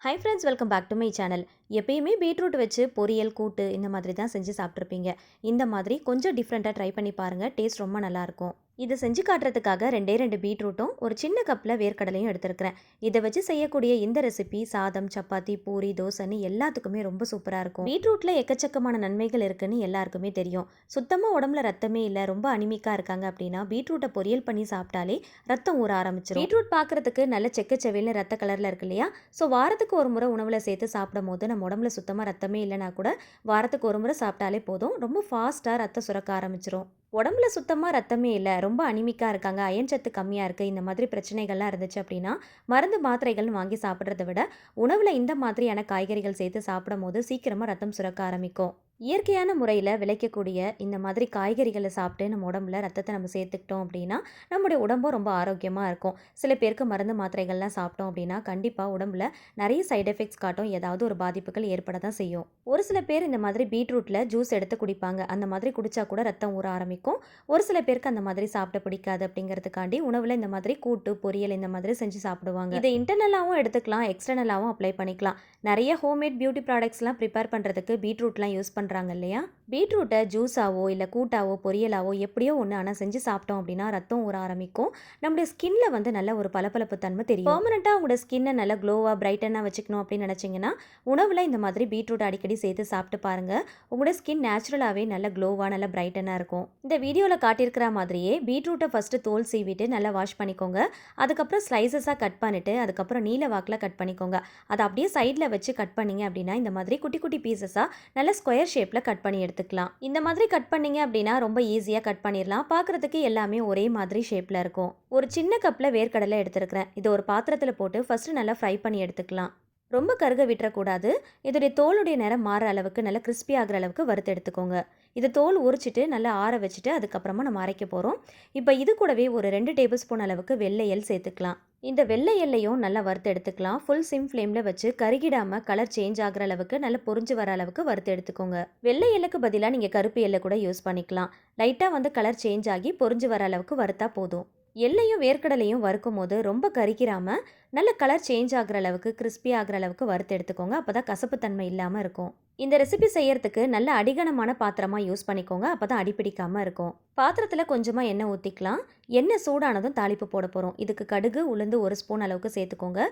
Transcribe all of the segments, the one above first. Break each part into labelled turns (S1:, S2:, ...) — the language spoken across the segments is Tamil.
S1: High friends, welcome back to my channel. எப்பயுமே பீட்ரூட் வச்சு பொரியல், கூட்டு இந்த மாதிரி தான் செஞ்சு சாப்பிட்ருப்பீங்க. இந்த மாதிரி கொஞ்சம் டிஃப்ரெண்ட்டாக ட்ரை பண்ணி பாருங்கள். டேஸ்ட் ரொம்ப நல்லாயிருக்கும். இதை செஞ்சு காட்டுறதுக்காக ரெண்டே ரெண்டு பீட்ரூட்டும் ஒரு சின்ன கப்பில் வேர்க்கடலையும் எடுத்துருக்கிறேன். இதை வச்சு செய்யக்கூடிய இந்த ரெசிபி சாதம், சப்பாத்தி, பூரி, தோசைன்னு எல்லாத்துக்குமே ரொம்ப சூப்பராக இருக்கும். பீட்ரூட்டில் எக்கச்சக்கமான நன்மைகள் இருக்குன்னு எல்லாருக்குமே தெரியும். சுத்தமாக உடம்புல ரத்தமே இல்லை, ரொம்ப அனிமிக்காக இருக்காங்க அப்படின்னா பீட்ரூட்டை பொரியல் பண்ணி சாப்பிட்டாலே ரத்தம் ஊற ஆரம்பிச்சிடும். பீட்ரூட் பார்க்குறதுக்கு நல்ல செக்கச்செவில்னு ரத்த கலரில் இருக்கு இல்லையா? ஸோ வாரத்துக்கு ஒரு முறை உணவில் சேர்த்து சாப்பிடும் போது நம்ம உடம்புல சுத்தமாக ரத்தமே இல்லைனா கூட வாரத்துக்கு ஒரு முறை சாப்பிட்டாலே போதும், ரொம்ப ஃபாஸ்ட்டாக ரத்தம் சுரக்க ஆரம்பிச்சிடும். உடம்புல சுத்தமாக ரத்தமே இல்லை, ரொம்ப அனிமிக்காக இருக்காங்க, அயன் சத்து கம்மியாக இருக்குது, இந்த மாதிரி பிரச்சனைகள்லாம் இருந்துச்சு அப்படின்னா மருந்து மாத்திரைகள்னு வாங்கி சாப்பிட்றத விட உணவில் இந்த மாதிரியான காய்கறிகள் சேர்த்து சாப்பிடும் போது சீக்கிரமாக ரத்தம் சுரக்க ஆரம்பிக்கும். இயற்கையான முறையில் விளைக்கக்கூடிய இந்த மாதிரி காய்கறிகளை சாப்பிட்டு நம்ம உடம்புல ரத்தத்தை நம்ம சேர்த்துக்கிட்டோம் அப்படின்னா நம்முடைய உடம்பும் ரொம்ப ஆரோக்கியமாக இருக்கும். சில பேருக்கு மருந்து மாத்திரைகள்லாம் சாப்பிட்டோம் அப்படின்னா கண்டிப்பாக உடம்புல நிறைய சைட் எஃபெக்ட்ஸ் காட்டும், ஏதாவது ஒரு பாதிப்புகள் ஏற்பட தான் செய்யும். ஒரு சில பேர் இந்த மாதிரி பீட்ரூட்டில் ஜூஸ் எடுத்து குடிப்பாங்க, அந்த மாதிரி குடித்தா கூட ரத்தம் ஊற ஆரம்பிக்கும். ஒரு சில பேருக்கு அந்த மாதிரி சாப்பிட பிடிக்காது, அப்படிங்கிறதுக்காண்டி உணவில் இந்த மாதிரி கூட்டு, பொரியல் இந்த மாதிரி செஞ்சு சாப்பிடுவாங்க. இதை இன்டர்னலாகவும் எடுத்துக்கலாம், எக்ஸ்டர்னலாகவும் அப்ளை பண்ணிக்கலாம். நிறைய ஹோம்மேட் பியூட்டி ப்ராடக்ட்ஸ்லாம் ப்ரிப்பேர் பண்ணுறதுக்கு பீட்ரூட்லாம் யூஸ் பண்ணுறாங்க இல்லையா? பீட்ரூட்டை ஜூஸாவோ இல்லை கூட்டாவோ பொரியலாவோ எப்படியோ ஒன்று ஆனால் செஞ்சு சாப்பிட்டோம் அப்படின்னா ரத்தம் ஊற ஆரம்பிக்கும். நம்முடைய ஸ்கின்ல வந்து நல்ல ஒரு பளபளப்பு தன்மை தெரியும். பெர்மனெண்ட்டாக உங்களோட ஸ்கின்னை நல்லா க்ளோவாக பிரைட்டனாக வச்சுக்கணும் அப்படின்னு நினச்சிங்கன்னா உணவில் இந்த மாதிரி பீட்ரூட் அடிக்கடி சேர்த்து சாப்பிட்டு பாருங்கள். உங்களோட ஸ்கின் நேச்சுரலாகவே நல்ல க்ளோவாக நல்ல பிரைட்டனாக இருக்கும். இந்த வீடியோவில் காட்டியிருக்கிற மாதிரியே பீட்ரூட்டை ஃபஸ்ட்டு தோல் சீவிட்டு நல்லா வாஷ் பண்ணிக்கோங்க. அதுக்கப்புறம் ஸ்லைசஸாக கட் பண்ணிவிட்டு அதுக்கப்புறம் நீல வாக்கில் கட் பண்ணிக்கோங்க. அதை அப்படியே சைடில் வச்சு கட் பண்ணிங்க அப்படின்னா இந்த மாதிரி குட்டி குட்டி பீசஸாக நல்ல ஸ்கொயர் ஷேப்பில் கட் பண்ணி எடுத்துக்கலாம். இந்த மாதிரி கட் பண்ணிங்க அப்படின்னா ரொம்ப ஈஸியாக கட் பண்ணிடலாம். பார்க்குறதுக்கு எல்லாமே ஒரே மாதிரி ஷேப்பில் இருக்கும். ஒரு சின்ன கப்பில் வேர்க்கடலை எடுத்துருக்கிறேன். இதை ஒரு பாத்திரத்தில் போட்டு ஃபஸ்ட்டு நல்லா ஃப்ரை பண்ணி எடுத்துக்கலாம். ரொம்ப கருக விட்டுறக்கூடாது. இதோடைய தோலுடைய நிறம் மாற அளவுக்கு நல்லா கிறிஸ்பி ஆகிற அளவுக்கு வறுத்து எடுத்துக்கோங்க. இது தோல் உரிச்சிட்டு நல்லா ஆற வச்சுட்டு அதுக்கப்புறமா நம்ம அரைக்க போகிறோம். இப்போ இது கூடவே ஒரு 2 டேபிள் ஸ்பூன் அளவுக்கு வெள்ளை எள் சேர்த்துக்கலாம். இந்த வெள்ளை எல்லையும் நல்லா வறுத்து எடுத்துக்கலாம். ஃபுல் சிம் ஃப்ளேமில் வச்சு கருகிடாமல் கலர் சேஞ்ச் ஆகிற அளவுக்கு நல்லா பொரிஞ்சு வர அளவுக்கு வறுத்து எடுத்துக்கோங்க. வெள்ளை எல்லுக்கு பதிலாக நீங்கள் கருப்பு எல்லை கூட யூஸ் பண்ணிக்கலாம். லைட்டாக வந்து கலர் சேஞ்ச் ஆகி பொரிஞ்சு வர அளவுக்கு வறுத்தா போதும். எல்லையும் வேர்க்கடலையும் வறுக்கும் போது ரொம்ப கருகிராமல் நல்ல கலர் சேஞ்ச் ஆகிற அளவுக்கு கிறிஸ்பி ஆகிற அளவுக்கு வறுத்து எடுத்துக்கோங்க. அப்போ தான் கசப்புத்தன்மை இல்லாமல் இருக்கும். இந்த ரெசிபி செய்யறதுக்கு நல்ல அடிகனமான பாத்திரமாக யூஸ் பண்ணிக்கோங்க. அப்போ தான் அடிப்பிடிக்காமல் இருக்கும். பாத்திரத்தில் கொஞ்சமாக எண்ணெய் ஊற்றிக்கலாம். எண்ணெய் சூடானதும் தாளிப்பு போட போகிறோம். இதுக்கு கடுகு, உளுந்து 1 ஸ்பூன் அளவுக்கு சேர்த்துக்கோங்க.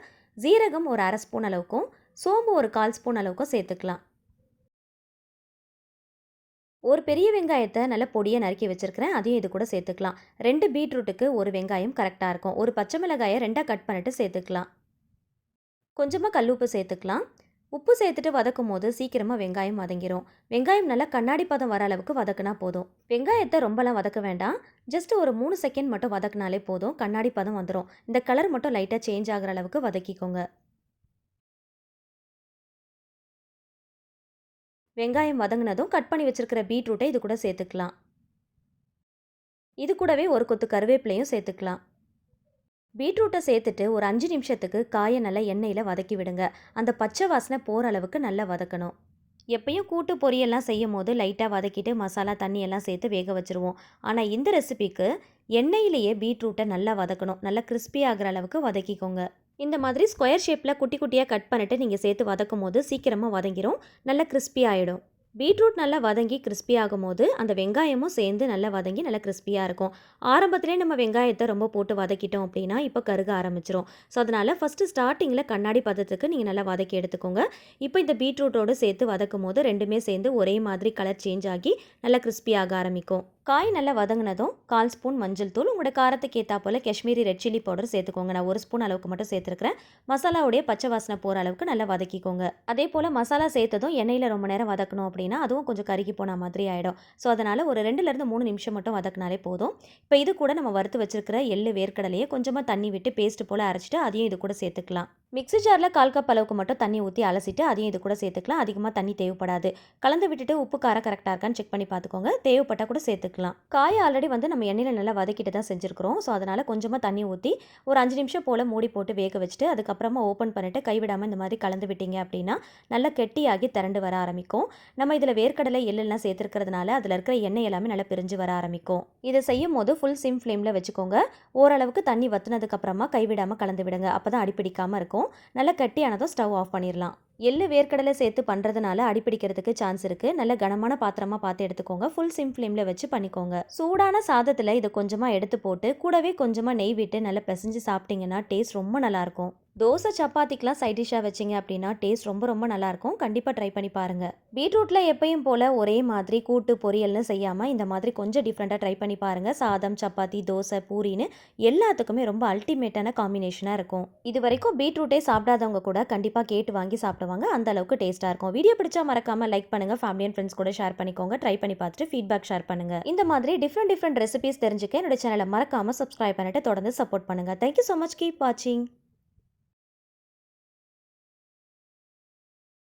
S1: ஜீரகம் ஒரு 1/2 ஸ்பூன் அளவுக்கும், சோம்பு ஒரு 1/4 ஸ்பூன் அளவுக்கும் சேர்த்துக்கலாம். ஒரு பெரிய வெங்காயத்தை நல்லா பொடியாக நறுக்கி வச்சுருக்கிறேன், அதையும் இது கூட சேர்த்துக்கலாம். 2 பீட்ரூட்டுக்கு ஒரு வெங்காயம் கரெக்டாக இருக்கும். ஒரு பச்சை மிளகாயை 2ஆக கட் பண்ணிட்டு சேர்த்துக்கலாம். கொஞ்சமாக கல்லுப்பு சேர்த்துக்கலாம். உப்பு சேர்த்துட்டு வதக்கும் போது சீக்கிரமாக வெங்காயம் வதங்கிடும். வெங்காயம் நல்லா கண்ணாடி பதம் வர அளவுக்கு வதக்குனா போதும். வெங்காயத்தை ரொம்பலாம் வதக்க வேண்டாம். ஜஸ்ட் ஒரு 3 செகண்ட் மட்டும் வதக்குனாலே போதும், கண்ணாடி பதம் வந்துடும். இந்த கலர் மட்டும் லைட்டாக சேஞ்ச் ஆகிற அளவுக்கு வதக்கிக்கோங்க. வெங்காயம் வதங்கினதும் கட் பண்ணி வச்சுருக்கிற பீட்ரூட்டை இது கூட சேர்த்துக்கலாம். இது கூடவே ஒரு கொத்து கருவேப்பிலையும் சேர்த்துக்கலாம். பீட்ரூட்டை சேர்த்துட்டு ஒரு 5 நிமிஷத்துக்கு காயை நல்லா எண்ணெயில் வதக்கி விடுங்க. அந்த பச்சை வாசனை போகிற அளவுக்கு நல்லா வதக்கணும். எப்பயும் கூட்டு பொரியெல்லாம் செய்யும் போது லைட்டாக வதக்கிட்டு மசாலா தண்ணியெல்லாம் சேர்த்து வேக வச்சுருவோம். ஆனால் இந்த ரெசிபிக்கு எண்ணெயிலேயே பீட்ரூட்டை நல்லா வதக்கணும். நல்லா கிறிஸ்பி ஆகிற அளவுக்கு வதக்கிக்கோங்க. இந்த மாதிரி ஸ்கொயர் ஷேப்பில் குட்டி குட்டியாக கட் பண்ணிவிட்டு நீங்கள் சேர்த்து வதக்கும் போது சீக்கிரமாக வதங்கிடும், நல்லா கிறிஸ்பி ஆகிடும். பீட்ரூட் நல்லா வதங்கி கிறிஸ்பி ஆகும் போது அந்த வெங்காயமும் சேர்ந்து நல்லா வதங்கி நல்லா கிறிஸ்பியாக இருக்கும். ஆரம்பத்திலே நம்ம வெங்காயத்தை ரொம்ப போட்டு வதக்கிட்டோம் அப்படின்னா இப்போ கருக ஆரம்பிச்சிரும். ஸோ அதனால் ஃபஸ்ட்டு ஸ்டார்டிங்கில் கண்ணாடி பதத்துக்கு நீங்கள் நல்லா வதக்கி எடுத்துக்கோங்க. இப்போ இந்த பீட்ரூட்டோடு சேர்த்து வதக்கும் போது ரெண்டுமே சேர்ந்து ஒரே மாதிரி கலர் சேஞ்ச் ஆகி நல்லா கிறிஸ்பி ஆக ஆரம்பிக்கும். காய் நல்லா வதங்கினதும் 1/4 ஸ்பூன் மஞ்சள் தூள், உங்களோட காரத்துக்கு ஏற்றா போல் காஷ்மீரி ரெட் சில்லி பவுடர் சேர்த்துக்கோங்க. நான் 1 ஸ்பூன் அளவுக்கு மட்டும் சேர்த்துருக்கிறேன். மசாலாவுடைய பச்சை வாசனை போகிற அளவுக்கு நல்லா வதக்கிக்கோங்க. அதே போல் மசாலா சேர்த்ததும் எண்ணெயில் ரொம்ப நேரம் வதக்கணும் அப்படின்னா அதுவும் கொஞ்சம் கருகி போன மாதிரி ஆகிடும். ஸோ அதனால் ஒரு 2லேருந்து 3 நிமிஷம் மட்டும் வதக்கினாலே போதும். இப்போ இது கூட நம்ம வறுத்து வச்சிருக்கிற எள்ளு வேர்க்கடலையே கொஞ்சமாக தண்ணி விட்டு பேஸ்ட் போல் அரைச்சிட்டு அதையும் இது கூட சேர்த்துக்கலாம். மிக்ஸி ஜாரில் 1/4 கப் அளவுக்கு மட்டும் தண்ணி ஊற்றி அலசிட்டு அதையும் இது கூட சேர்த்துக்கலாம். அதிகமாக தண்ணி தேவைப்படாது. கலந்து விட்டுட்டு உப்பு காரம் கரெக்டாக இருக்கான்னு செக் பண்ணி பார்த்துக்கோங்க. தேவைப்பட்டால் கூட சேர்த்துக்கலாம். சேர்த்துக்கலாம். காயை ஆல்ரெடி வந்து நம்ம எண்ணெயில் நல்லா வதக்கிட்டு தான் செஞ்சுருக்கிறோம். ஸோ அதனால் கொஞ்சமாக தண்ணி ஊற்றி ஒரு 5 நிமிஷம் போல் மூடி போட்டு வேக வச்சுட்டு அதுக்கப்புறமா ஓப்பன் பண்ணிவிட்டு கைவிடாமல் இந்த மாதிரி கலந்து விட்டீங்க அப்படின்னா நல்லா கெட்டியாகி திரண்டு வர ஆரம்பிக்கும். நம்ம இதில் வேர்க்கடலை எள்ளெல்லாம் சேர்த்துருக்கிறதுனால அதில் இருக்கிற எண்ணெய் எல்லாமே நல்லா பிரிஞ்சு வர ஆரம்பிக்கும். இதை செய்யும் போது ஃபுல் சிம் ஃப்ளேமில் வச்சுக்கோங்க. ஓரளவுக்கு தண்ணி வற்றினதுக்கப்புறமா கைவிடாமல் கலந்து விடுங்க. அப்போ தான் அடிப்பிடிக்காமல் இருக்கும். நல்லா கெட்டியானதும் ஸ்டவ் ஆஃப் பண்ணிடலாம். எள்ளு வேர்க்கடலை சேர்த்து பண்ணுறதுனால அடிப்பிடிக்கிறதுக்கு சான்ஸ் இருக்குது. நல்ல கனமான பாத்திரமாக பார்த்து எடுத்துக்கோங்க. ஃபுல் சிம் ஃப்ளேமில் வச்சு பண்ணிக்கோங்க. சூடான சாதத்தில் இதை கொஞ்சமாக எடுத்து போட்டு கூடவே கொஞ்சமாக நெய் விட்டு நல்லா பிசைஞ்சு சாப்பிட்டிங்கன்னா டேஸ்ட் ரொம்ப நல்லாயிருக்கும். தோசை சப்பாத்திக்கெலாம் சைட் டிஷ்ஷாக வச்சிங்க அப்படின்னா டேஸ்ட் ரொம்ப ரொம்ப நல்லாயிருக்கும். கண்டிப்பாக ட்ரை பண்ணி பாருங்கள். பீட்ரூட்டில் எப்பயும் போல் ஒரே மாதிரி கூட்டு பொரியல்னு செய்யாமல் இந்த மாதிரி கொஞ்சம் டிஃப்ரெண்ட்டாக ட்ரை பண்ணி பாருங்கள். சாதம், சப்பாத்தி, தோசை, பூரின்னு எல்லாத்துக்குமே ரொம்ப அல்டிமேட்டான காம்பினேஷனாக இருக்கும். இது வரைக்கும் பீட்ரூட்டே சாப்பிடாதவங்க கூட கண்டிப்பாக கேட்டு வாங்கி சாப்பிடுவாங்க. அந்த அளவுக்கு டேஸ்ட்டாக இருக்கும். வீடியோ பிடிச்சா மறக்காமல் லைக் பண்ணுங்கள். ஃபேமிலி அண்ட் ஃப்ரெண்ட்ஸ் கூட ஷேர் பண்ணிக்கோங்க. ட்ரை பண்ணி பார்த்துட்டு ஃபீட்பேக் ஷேர் பண்ணுங்கள். இந்த மாதிரி டிஃப்ரெண்ட் ரெசிபிஸ் தெரிஞ்சுக்க என்னோட சேனலை மறக்காமல் சப்ஸ்கிரைப் பண்ணிட்டு தொடர்ந்து சப்போர்ட் பண்ணுங்கள். Thank you so much. கீப் வாட்சிங்.